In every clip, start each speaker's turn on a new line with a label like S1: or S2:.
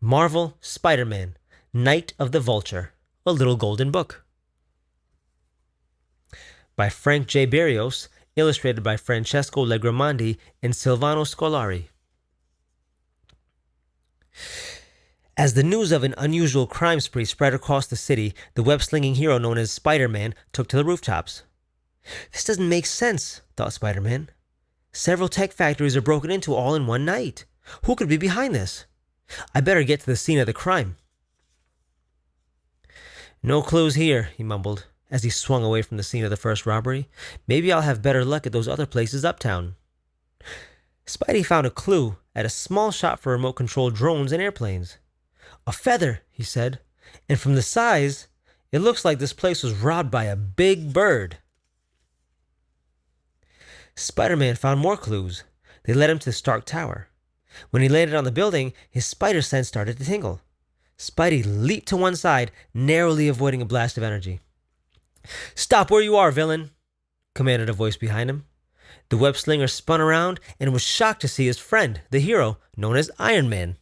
S1: Marvel Spider-Man, Knight of the Vulture, a little golden book. By Frank J. Berrios, illustrated by Francesco Legramonti and Silvano Scolari. As the news of an unusual crime spree spread across the city, the web-slinging hero known as Spider-Man took to the rooftops. This doesn't make sense, thought Spider-Man. Several tech factories are broken into all in one night. Who could be behind this? I better get to the scene of the crime. No clues here, he mumbled, as he swung away from the scene of the first robbery. Maybe I'll have better luck at those other places uptown. Spidey found a clue at a small shop for remote-controlled drones and airplanes. A feather, he said, and from the size, it looks like this place was robbed by a big bird. Spider-Man found more clues. They led him to the Stark Tower. When he landed on the building, his spider sense started to tingle. Spidey leaped to one side, narrowly avoiding a blast of energy. "Stop where you are, villain!" commanded a voice behind him. The web-slinger spun around and was shocked to see his friend, the hero, known as Iron Man.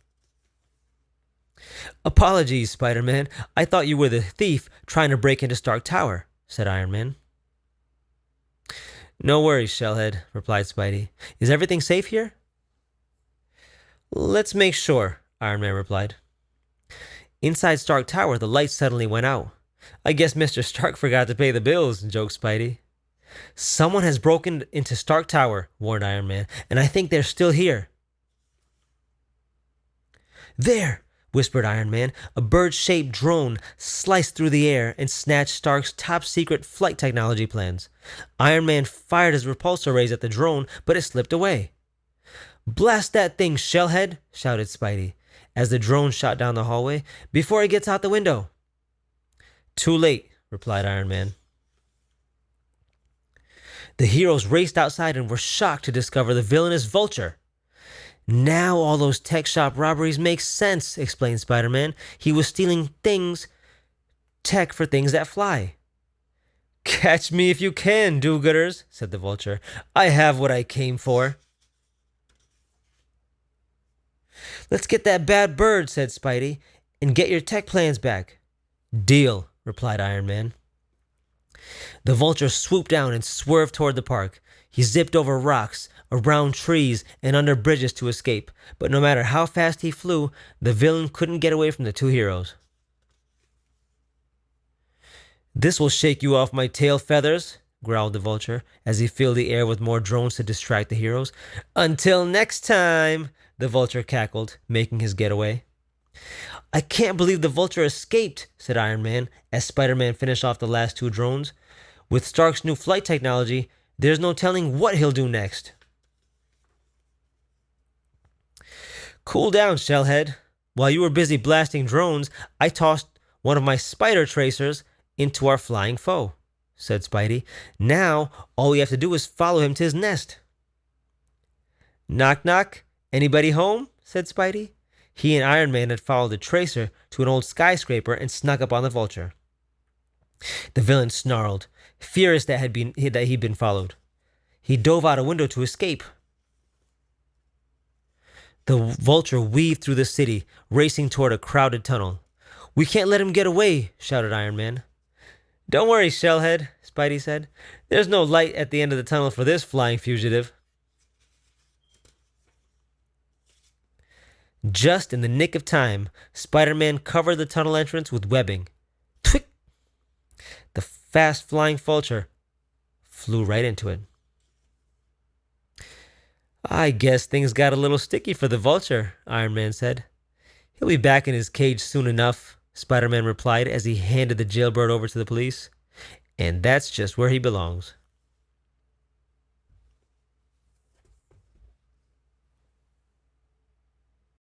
S1: "Apologies, Spider-Man. I thought you were the thief trying to break into Stark Tower," said Iron Man. "No worries, Shellhead," replied Spidey. "Is everything safe here?" "Let's make sure," Iron Man replied. Inside Stark Tower, the lights suddenly went out. "I guess Mr. Stark forgot to pay the bills," joked Spidey. "Someone has broken into Stark Tower," warned Iron Man, "and I think they're still here." "There!" whispered Iron Man. A bird-shaped drone sliced through the air and snatched Stark's top-secret flight technology plans. Iron Man fired his repulsor rays at the drone, but it slipped away. "Blast that thing, Shellhead!" shouted Spidey, as the drone shot down the hallway, "before it gets out the window." "Too late," replied Iron Man. The heroes raced outside and were shocked to discover the villainous Vulture. "Now all those tech shop robberies make sense," explained Spider-Man. "He was stealing tech for things that fly." "Catch me if you can, do-gooders," said the Vulture. "I have what I came for." "Let's get that bad bird," said Spidey, "and get your tech plans back." "Deal," replied Iron Man. The Vulture swooped down and swerved toward the park. He zipped over rocks, around trees, and under bridges to escape, but no matter how fast he flew, the villain couldn't get away from the two heroes. "This will shake you off my tail feathers," growled the Vulture, as he filled the air with more drones to distract the heroes. "Until next time," the Vulture cackled, making his getaway. "I can't believe the Vulture escaped," said Iron Man, as Spider-Man finished off the last two drones. "With Stark's new flight technology, there's no telling what he'll do next." "Cool down, Shellhead. While you were busy blasting drones, I tossed one of my spider tracers into our flying foe," said Spidey. "Now, all we have to do is follow him to his nest." "Knock, knock. Anybody home?" said Spidey. He and Iron Man had followed the tracer to an old skyscraper and snuck up on the Vulture. The villain snarled, furious that he'd been followed. He dove out a window to escape. The Vulture weaved through the city, racing toward a crowded tunnel. "We can't let him get away," shouted Iron Man. "Don't worry, Shellhead," Spidey said. "There's no light at the end of the tunnel for this flying fugitive." Just in the nick of time, Spider-Man covered the tunnel entrance with webbing. Twick! The fast-flying Vulture flew right into it. "I guess things got a little sticky for the Vulture," Iron Man said. "He'll be back in his cage soon enough," Spider-Man replied as he handed the jailbird over to the police. "And that's just where he belongs."